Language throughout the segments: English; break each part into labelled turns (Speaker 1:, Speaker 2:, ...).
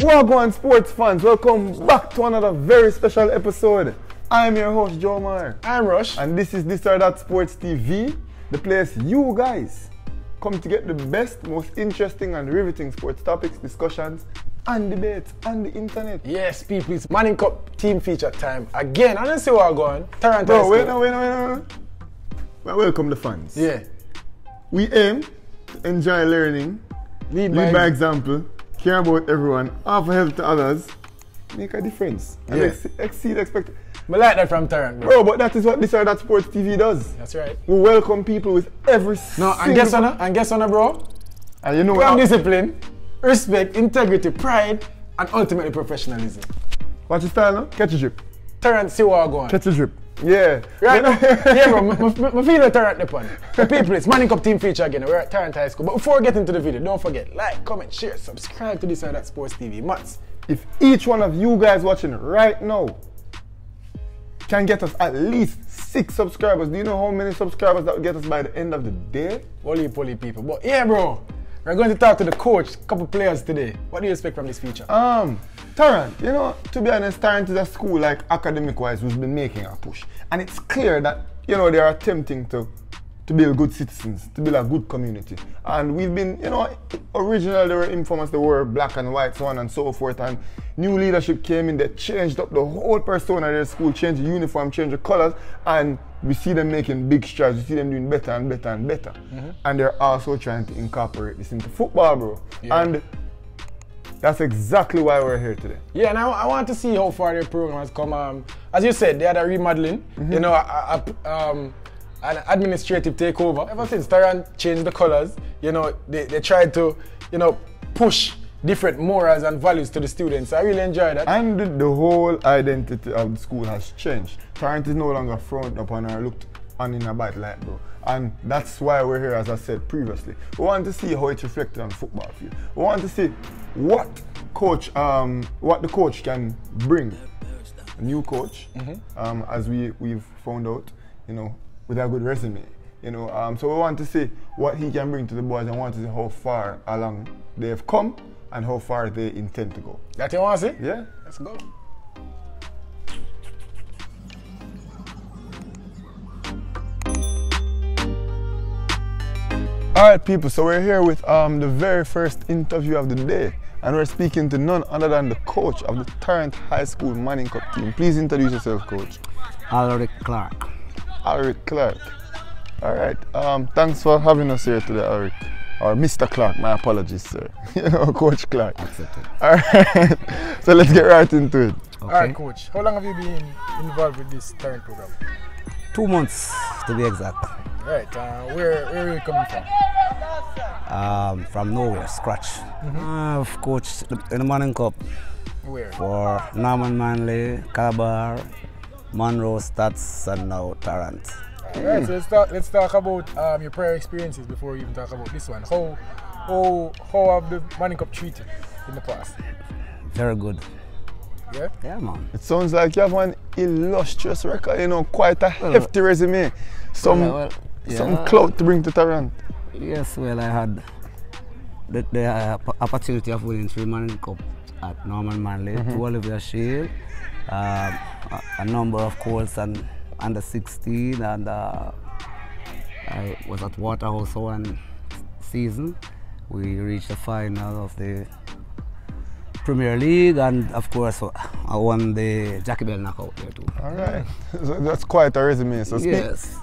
Speaker 1: Wagwan sports fans, welcome back to another very special episode. I'm your host Joe Mar.
Speaker 2: I'm Rush.
Speaker 1: And this is This or That Sports TV, the place you guys come to get the best, most interesting and riveting sports topics, discussions and debates on the internet.
Speaker 2: Yes, people, it's Manning Cup team feature time. Again, I don't see where I'm going. Toronto.
Speaker 1: Bro, wait. Well, welcome the fans.
Speaker 2: Yeah.
Speaker 1: We aim to enjoy learning, lead by example, care about everyone, offer help to others, make a difference, and exceed expectations.
Speaker 2: I like that from Tarrant,
Speaker 1: bro. But that is what This or That Sports TV does.
Speaker 2: That's right.
Speaker 1: We welcome people with every
Speaker 2: and guess what, bro?
Speaker 1: And you know
Speaker 2: what? Discipline, respect, integrity, pride, and ultimately professionalism.
Speaker 1: What's your style now? Catch a drip.
Speaker 2: Tarrant, see where I'm going.
Speaker 1: Catch a drip. Yeah.
Speaker 2: Right now, yeah, bro. I feel the Tarrant upon. The people, it's Manning Cup team feature again. We're at Tarrant High School. But before we get into the video, don't forget, like, comment, share, subscribe to This or That Sports TV. Mats.
Speaker 1: If each one of you guys watching right now can get us at least 6 subscribers, do you know how many subscribers that will get us by the end of the day?
Speaker 2: Holy poly people. But yeah, bro. We're going to talk to the coach, a couple players today. What do you expect from this feature?
Speaker 1: Tarrant, you know, to be honest, Tarrant is a school, like academic-wise, who's been making a push. And it's clear that, you know, they are attempting to build good citizens, to build a good community. And we've been, you know, originally they were infamous, they were black and white, so on and so forth. And new leadership came in, they changed up the whole persona of their school, changed the uniform, changed the colors, and we see them making big strides, we see them doing better and better and better. And they're also trying to incorporate this into football, bro. Yeah. And that's exactly why we're here today. Yeah, and I want to see how far their program has come. As you said, they had a remodeling, you know, an administrative takeover. Ever since Tarrant changed the colors, you know, they tried to, you know, push different morals and values to the students. I really enjoy that. And the whole identity of the school has changed. Tarrant is no longer frowned upon or looked on in a bad light, bro. And that's why we're here, as I said previously. We want to see how it reflected on the football field. We want to see what the coach can bring. A new coach, as we've found out, you know, with a good resume, you know. So we want to see what he can bring to the boys and want to see how far along they've come and how far they intend to go. That you want to see? Yeah. Let's go. Alright people, so we're here with the very first interview of the day, and we're speaking to none other than the coach of the Tarrant High School Manning Cup team. Please introduce yourself, coach.
Speaker 3: Alaric Clark.
Speaker 1: Alaric Clark. Alright, thanks for having us here today, Alaric. Or Mr. Clark, my apologies, sir. You know, Coach Clark.
Speaker 3: Accepted.
Speaker 1: Alright, so let's get right into it.
Speaker 2: Okay. Alright, coach, how long have you been involved with this Tarrant program?
Speaker 3: 2 months, to be exact.
Speaker 2: Right, where are you coming from?
Speaker 3: From nowhere, scratch. I've coached in the Manning Cup.
Speaker 2: Where?
Speaker 3: For Norman Manley, Calabar, Monroe, Stats, and now Tarrant.
Speaker 2: Alright, so let's talk about your prior experiences before we even talk about this one. How have the Manning Cup treated in the past?
Speaker 3: Very good.
Speaker 2: Yeah?
Speaker 3: Yeah, man.
Speaker 1: It sounds like you have an illustrious record, you know, quite a hefty resume. Some clout to bring to Tarrant.
Speaker 3: Yes, well, I had the opportunity of winning 3 Manning Cup at Norman Manley, 2 Oliver Shield, a number of Colts and under 16, and I was at Waterhouse one season. We reached the final of the Premier League, and of course I won the Jackie Bell knockout there too. Alright,
Speaker 1: so that's quite a resume. So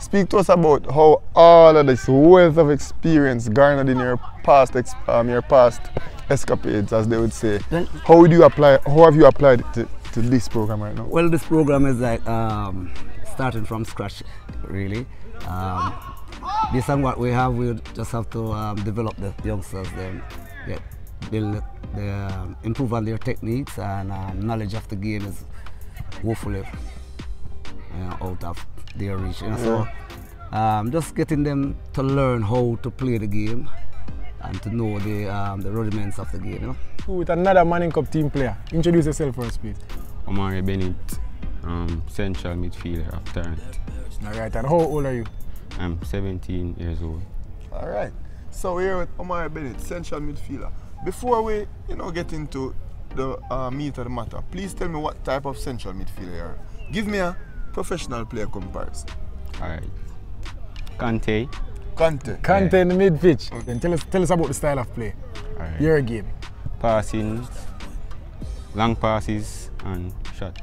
Speaker 1: speak to us about how all of this wealth of experience garnered in your past escapades, as they would say. How have you applied it to this program right now?
Speaker 3: Well, this program is like starting from scratch, really. Based on what we have, we just have to develop the youngsters, then improve on their techniques, and knowledge of the game is hopefully out of their reach. You know? So just getting them to learn how to play the game and to know the rudiments of the game. You know?
Speaker 2: With another Manning Cup team player, introduce yourself first, please.
Speaker 4: Omari Bennett, central midfielder of Tarrant.
Speaker 2: Alright, and how old are you?
Speaker 4: I'm 17 years old.
Speaker 1: All right. So we're here with Omari Bennett, central midfielder. Before we, get into the meat of the matter, please tell me what type of central midfielder you are. Give me a professional player comparison.
Speaker 4: Alright. Kante.
Speaker 2: Kante in the mid pitch. Then tell us about the style of play.
Speaker 4: Alright.
Speaker 2: Your game.
Speaker 4: Passing, long passes and shots.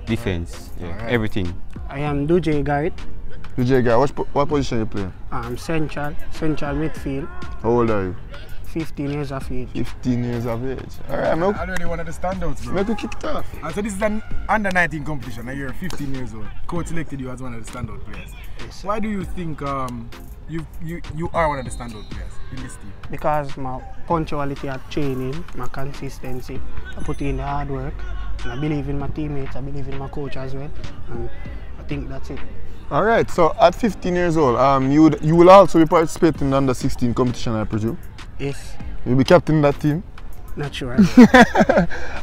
Speaker 4: Defense, yeah,
Speaker 2: Alright.
Speaker 4: everything.
Speaker 5: I am Duje Garrett.
Speaker 1: DJ guy, what position you play?
Speaker 5: I'm central midfield,
Speaker 1: How old are you?
Speaker 5: 15 years of age.
Speaker 1: 15 years of age. All right, man.
Speaker 2: Already one of the standouts, bro.
Speaker 1: Make we kick it off.
Speaker 2: And so this is an under 19 competition and you're 15 years old. Coach selected you as one of the standout players.
Speaker 5: Yes.
Speaker 2: Why do you think you are one of the standout players in this team?
Speaker 5: Because my punctuality at training, my consistency, I put in the hard work, and I believe in my teammates, I believe in my coach as well, and I think that's it.
Speaker 1: All right, so at 15 years old, you will also be participating in the under 16 competition, I presume.
Speaker 5: Yes,
Speaker 1: You'll be captain in that team.
Speaker 5: not sure.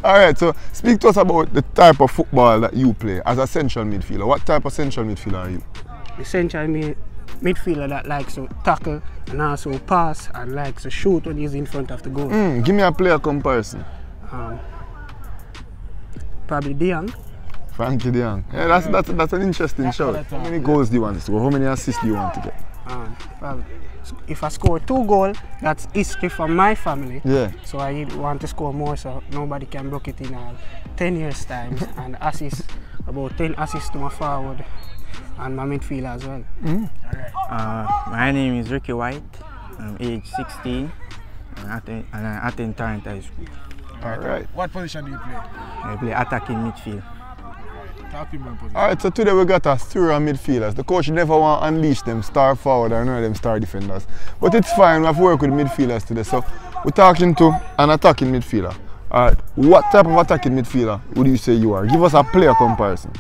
Speaker 1: All right, so speak to us about the type of football that you play as a central midfielder. What type of central midfielder are you?
Speaker 5: The central midfielder that likes to tackle and also pass and likes to shoot when he's in front of the goal.
Speaker 1: Give me a player comparison.
Speaker 5: Probably DeYoung.
Speaker 1: Frankie De Jong. Yeah, that's an interesting shout. How many goals do you want to score? How many assists do you want to get?
Speaker 5: Probably. If I score 2 goals, that's history for my family.
Speaker 1: Yeah.
Speaker 5: So I want to score more so nobody can break it in 10 years time and assist, about 10 assists to my forward and my midfielder as well.
Speaker 6: My name is Ricky White. I'm age 16 and I attend Tarrant High School.
Speaker 1: All right.
Speaker 2: What position do you play?
Speaker 6: I play attacking midfield.
Speaker 2: Talking about position.
Speaker 1: All right, so today we got a steer of midfielders. The coach never want to unleash them star forward or none of them star defenders. But it's fine, we have to work with midfielders today. So we're talking to an attacking midfielder. All right, what type of attacking midfielder would you say you are? Give us a player comparison.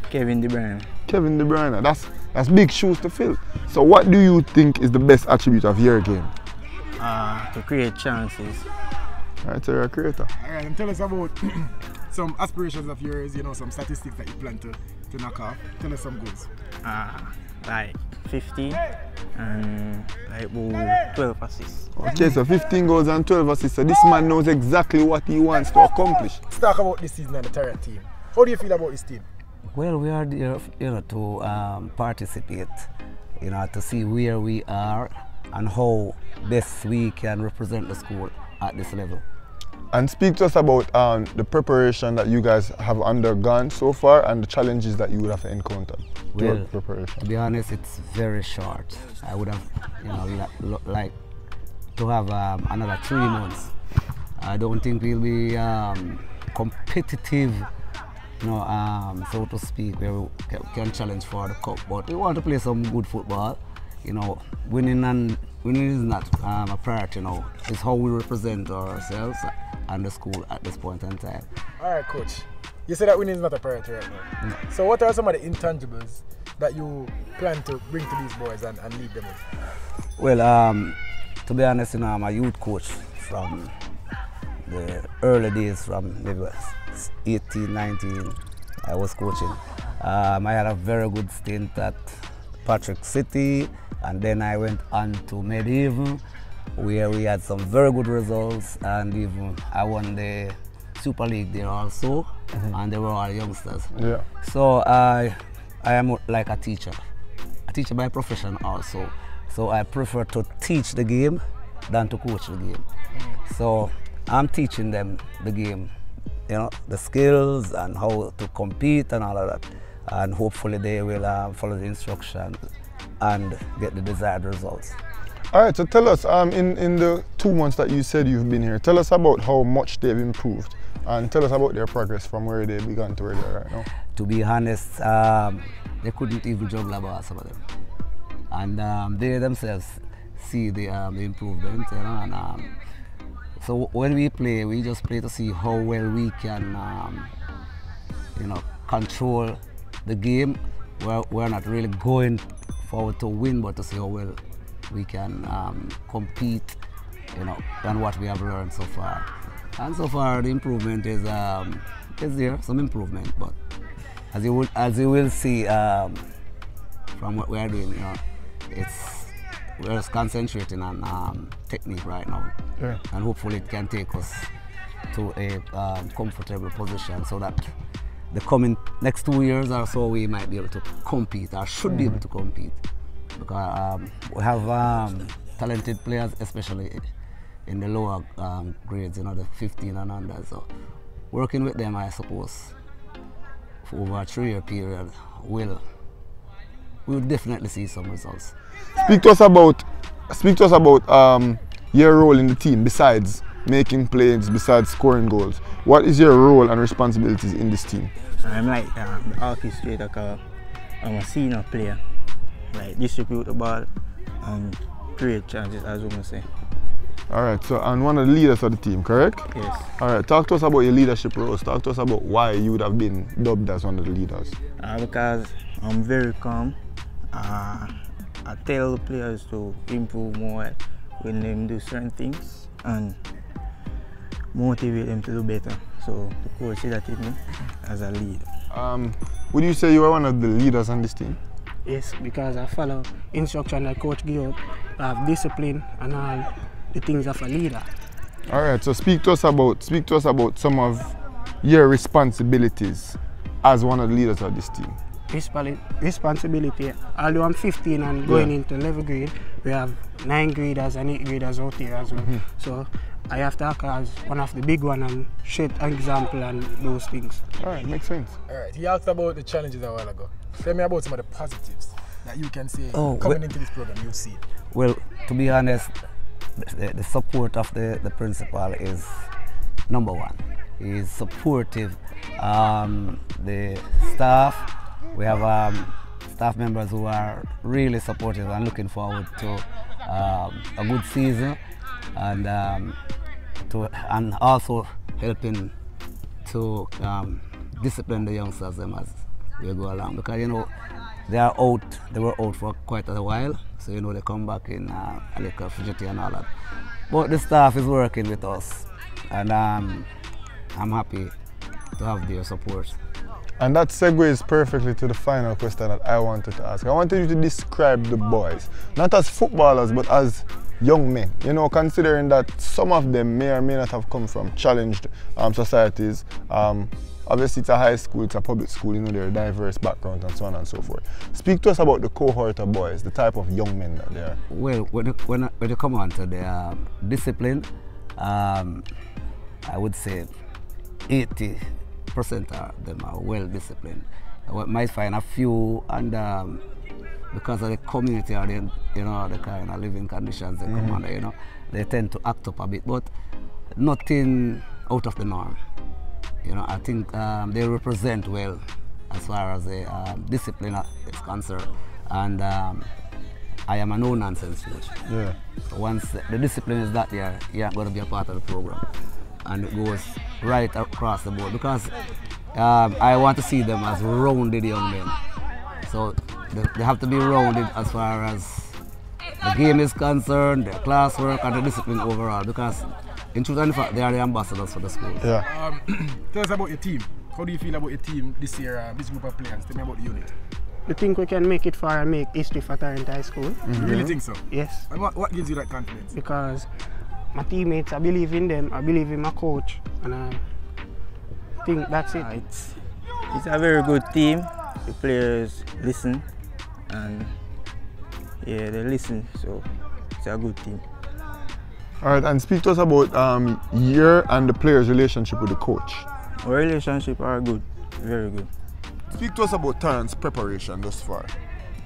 Speaker 6: Kevin De Bruyne.
Speaker 1: Kevin De Bruyne, that's big shoes to fill. So what do you think is the best attribute of your game?
Speaker 6: To create chances.
Speaker 1: All right, so you're a creator.
Speaker 2: Alright, and tell us about some aspirations of yours, some statistics that you plan to knock off. Tell us some goals.
Speaker 6: Like 15 and like about 12 assists.
Speaker 1: Okay, so 15 goals and 12 assists. So this man knows exactly what he wants to accomplish.
Speaker 2: Let's talk about this season and the Tarrant team. How do you feel about this team?
Speaker 3: Well, we are there, to participate, to see where we are and how best we can represent the school at this level.
Speaker 1: And speak to us about the preparation that you guys have undergone so far and the challenges that you would have encountered
Speaker 3: Well,
Speaker 1: preparation.
Speaker 3: to be honest, it's very short. I would have, liked to have another 3 months. I don't think we'll be competitive, so to speak, where we can challenge for the cup. But we want to play some good football. Winning is not a priority now. It's how we represent ourselves and the school at this point in time.
Speaker 2: Alright, coach. You said that winning is not a priority right now.
Speaker 3: No.
Speaker 2: So what are some of the intangibles that you plan to bring to these boys and lead them with?
Speaker 3: Well, to be honest, I'm a youth coach from the early days, from maybe 18, 19, I was coaching. I had a very good stint at Patrick City, and then I went on to Medieval, where we had some very good results, and even I won the Super League there also, and they were all youngsters.
Speaker 1: Yeah.
Speaker 3: So I am like a teacher by profession also. So I prefer to teach the game than to coach the game. So I'm teaching them the game, the skills and how to compete and all of that. And hopefully they will follow the instructions and get the desired results.
Speaker 1: All right, so tell us, in the 2 months that you said you've been here, tell us about how much they've improved and tell us about their progress from where they began to where they are right now.
Speaker 3: To be honest, they couldn't even juggle a ball, some of them. And they themselves see the improvement, and so when we play, we just play to see how well we can, control the game. We're not really going forward to win, but to see how well we can compete, on what we have learned so far. And so far the improvement is there, some improvement, but as you will see from what we are doing, you know, we're just concentrating on technique right now,
Speaker 1: Yeah.
Speaker 3: and hopefully it can take us to a comfortable position so that the coming next 2 years or so we might be able to compete, or should be able to compete, because we have talented players, especially in the lower grades, you know, the 15 and under. So working with them, I suppose, for over a 3-year period, we'll definitely see some results.
Speaker 1: Speak to us about your role in the team besides making plays, besides scoring goals. What is your role and responsibilities in this team?
Speaker 6: I'm like the orchestrator, cause I'm a senior player. Like distribute the ball and create chances, as we must say.
Speaker 1: Alright, so and one of the leaders of the team, correct?
Speaker 6: Yes.
Speaker 1: Alright, talk to us about your leadership roles. Talk to us about why you would have been dubbed as one of the leaders.
Speaker 6: Because I'm very calm. I tell the players to improve more when they do certain things and motivate them to do better. So the coach see that in me as a leader.
Speaker 1: Would you say you are one of the leaders on this team?
Speaker 5: Yes, because I follow instruction that coach give up. I have discipline and all the things of a leader.
Speaker 1: Alright, so speak to us about some of your responsibilities as one of the leaders of this team.
Speaker 5: Responsibility. Although I'm 15 and going into 11th grade, we have 9 graders and 8 graders out here as well. So I have to act as one of the big one and set an example and those things.
Speaker 1: Alright, makes sense.
Speaker 2: Alright, he asked about the challenges a while ago. Tell me about some of the positives that you can see coming into this program, you'll see.
Speaker 3: Well, to be honest, the support of the principal is number one. He is supportive. The staff, we have staff members who are really supportive and looking forward to a good season, and also helping to discipline the youngsters them as we go along, because you know they were out for quite a while, so you know they come back in a little fidgety and all that. But the staff is working with us, and I'm happy to have their support.
Speaker 1: And that segues perfectly to the final question that I wanted to ask. I wanted you to describe the boys, not as footballers, but as young men. You know, considering that some of them may or may not have come from challenged societies. Obviously, it's a high school, it's a public school, you know, there are diverse backgrounds and so on and so forth. Speak to us about the cohort of boys, the type of young men that they are.
Speaker 3: Well, when you come on to the discipline, I would say 80% of them are well disciplined. I might find a few, and because of the community or the, you know, the kind of living conditions they come under, you know, they tend to act up a bit, but nothing out of the norm. You know, I think they represent well as far as the discipline is concerned, and I am a no-nonsense coach.
Speaker 1: Yeah.
Speaker 3: So once the discipline is that there, you're going to be a part of the program, and it goes right across the board, because I want to see them as rounded young men. So they have to be rounded as far as the game is concerned, their classwork, and the discipline overall, because in truth and fact, they are the ambassadors for the school.
Speaker 1: Yeah.
Speaker 2: Tell us about your team. How do you feel about your team this year, this group of players? Tell me about the unit.
Speaker 5: You think we can make it far and make history for Tarrant High School?
Speaker 2: You really think so?
Speaker 5: Yes,
Speaker 2: And what gives you that confidence?
Speaker 5: because my teammates, I believe in them, I believe in my coach, and I think that's it.
Speaker 6: It's a very good team. The players listen, and yeah, they listen, so it's a good team.
Speaker 1: Alright, and speak to us about your and the players' relationship with the coach.
Speaker 6: Our relationship are good, very good.
Speaker 1: Speak to us about Tarrant's preparation thus far.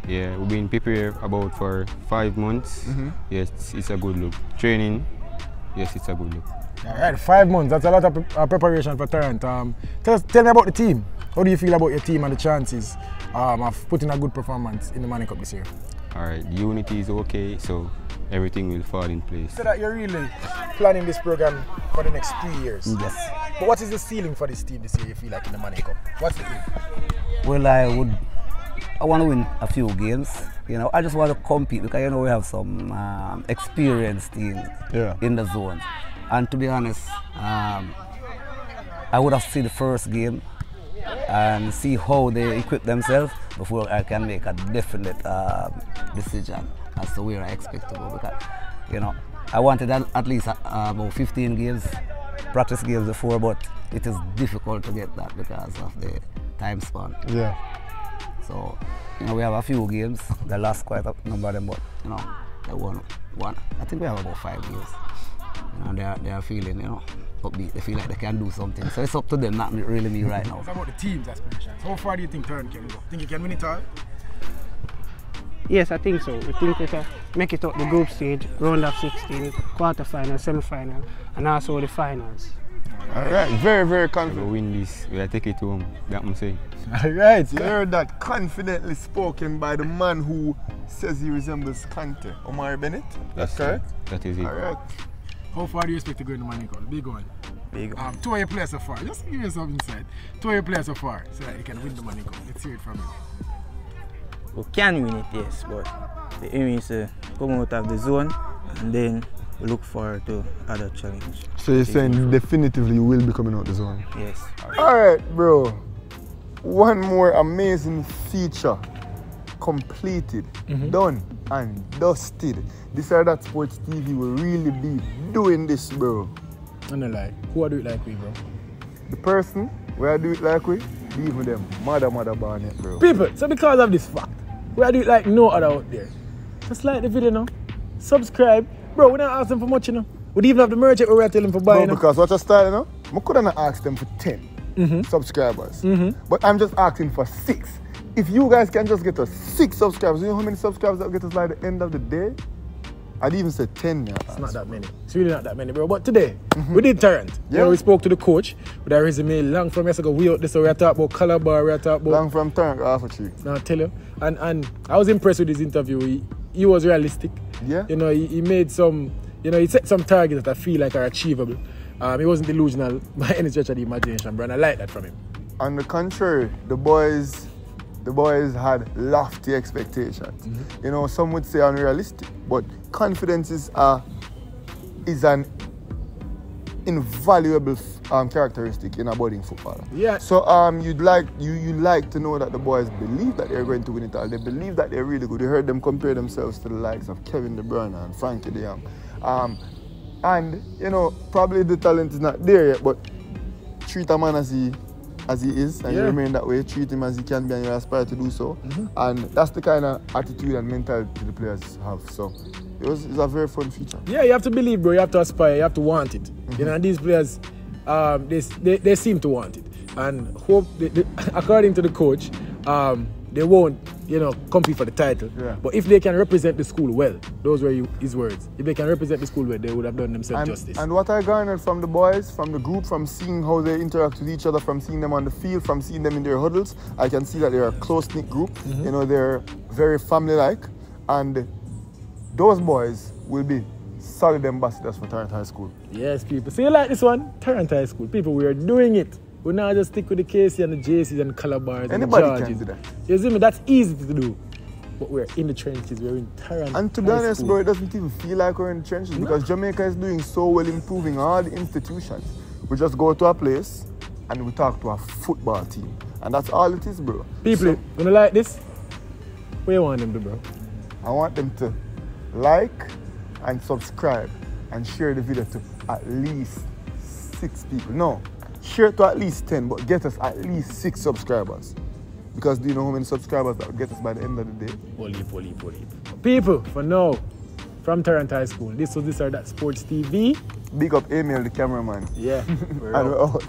Speaker 4: Yeah, we've been prepared about for 5 months. Yes, it's a good look. Training, yes, it's a good look.
Speaker 2: Alright, 5 months, that's a lot of preparation for Tarrant. Tell me about the team. How do you feel about your team and the chances of putting a good performance in the Manning Cup this year?
Speaker 4: Alright, the unity is okay, so everything will fall in place.
Speaker 2: So that you're really planning this program for the next 3 years.
Speaker 3: Yes.
Speaker 2: But what is the ceiling for this team this year, you feel like, in the Manning Cup? What's the aim?
Speaker 3: Well, I want to win a few games. You know, I just want to compete, because you know we have some experienced teams in the zone. And to be honest, I would have seen the first game and see how they equip themselves before I can make a definite decision as to where I expect to go. Because, you know, I wanted at least about 15 games, practice games before, but it is difficult to get that because of the time span.
Speaker 1: Yeah.
Speaker 3: So, you know, we have a few games. They lost quite a number of them, but, you know, they won one. I think we have about 5 games. You know, they are feeling, you know, upbeat. They feel like they can do something. So it's up to them, not really me right now.
Speaker 2: It's about the team's aspirations. How far do you think Tyrant can go? Think you can win it all?
Speaker 5: Yes, I think so. We think we can make it up the group stage, round of 16, quarter-final, semi-final, and also the finals.
Speaker 1: All right, very, very
Speaker 4: We
Speaker 1: confident.
Speaker 4: win this, we take it home. That must say.
Speaker 2: All right.
Speaker 1: You heard that confidently spoken by the man who says he resembles Kante, Omar Bennett. That's correct?
Speaker 4: That is it.
Speaker 1: All right.
Speaker 2: How far do you expect to go in the Manning Cup? Big one.
Speaker 6: Big one.
Speaker 2: 2 of your players so far. Just give me some insight. 2 of your players so far, so that you can win the Manning Cup. Let's hear it from you.
Speaker 6: We can win it, yes, but the aim is to come out of the zone and then we look forward to other challenges.
Speaker 1: So you're saying definitively you will be coming out the zone?
Speaker 6: Yes.
Speaker 1: All right, bro. One more amazing feature completed, done and dusted. This or that Sports TV will really be doing this, bro.
Speaker 2: I'm not like, who I do it like we, bro?
Speaker 1: The person where I do it like we, leave with them. Mother Barnett, bro.
Speaker 2: People, so because of this fact, we I do it like no other out there. Just like the video now. Subscribe. Bro, we not ask them for much, you know. We even have the merch where we're telling them for buying.
Speaker 1: Bro, because what's your style, you know? I couldn't have asked them for 10 subscribers. But I'm just asking for 6. If you guys can just get us 6 subscribers, you know how many subscribers that get us by the end of the day? I'd even say 10 now.
Speaker 2: It's not that many. It's really not that many, bro. But today, we did Tyrant.
Speaker 1: Yeah.
Speaker 2: You know, we spoke to the coach with our resume long from yesterday. We out this, so we are talking about Calabar, we are talking about...
Speaker 1: Long from turn, half a tree.
Speaker 2: No, I tell you. And I was impressed with his interview. He was realistic.
Speaker 1: Yeah.
Speaker 2: You know, he made some, you know, he set some targets that I feel like are achievable. He wasn't delusional by any stretch of the imagination, bro, and I like that from him.
Speaker 1: On the contrary, the boys had lofty expectations. You know, some would say unrealistic, but confidence is an invaluable characteristic in a budding footballer.
Speaker 2: Yeah.
Speaker 1: So you'd like to know that the boys believe that they're going to win it all. They believe that they're really good. You heard them compare themselves to the likes of Kevin De Bruyne and Frankie De Jong. And you know, probably the talent is not there yet, but treat a man as he is, and you remain that way. Treat him as he can be, and you aspire to do so. And that's the kind of attitude and mentality the players have. So it's a very fun feature.
Speaker 2: Yeah, you have to believe, bro. You have to aspire. You have to want it. You know, and these players, they seem to want it. And hope, according to the coach, they won't, you know, compete for the title.
Speaker 1: Yeah.
Speaker 2: But if they can represent the school well, those were his words. If they can represent the school well, they would have done themselves justice.
Speaker 1: And what I garnered from the boys, from the group, from seeing how they interact with each other, from seeing them on the field, from seeing them in their huddles, I can see that they're a close-knit group. You know, they're very family-like. And those boys will be solid ambassadors for Tyrant High School.
Speaker 2: Yes, people. So you like this one? Tyrant High School. People, we are doing it. We not just stick with the KC and the JCs and the Calabars
Speaker 1: Anybody
Speaker 2: and the
Speaker 1: can
Speaker 2: Georges.
Speaker 1: do that.
Speaker 2: You see me? That's easy to do. But we're in the trenches. We're in Tyrant
Speaker 1: And to be
Speaker 2: High
Speaker 1: honest,
Speaker 2: School.
Speaker 1: bro, it doesn't even feel like we're in the trenches because Jamaica is doing so well improving all the institutions. We just go to a place and we talk to a football team. And that's all it is, bro.
Speaker 2: People,
Speaker 1: So,
Speaker 2: when you like this, what you want them to do, bro?
Speaker 1: I want them to like and subscribe and share the video to at least 6 people. No, share it to at least 10, but get us at least 6 subscribers. Because do you know how many subscribers that will get us by the end of the day?
Speaker 2: Holy. People, for now, from Tyrant High School, this was This or That Sports TV.
Speaker 1: Big up Emil, the cameraman.
Speaker 2: Yeah,
Speaker 1: And we're out.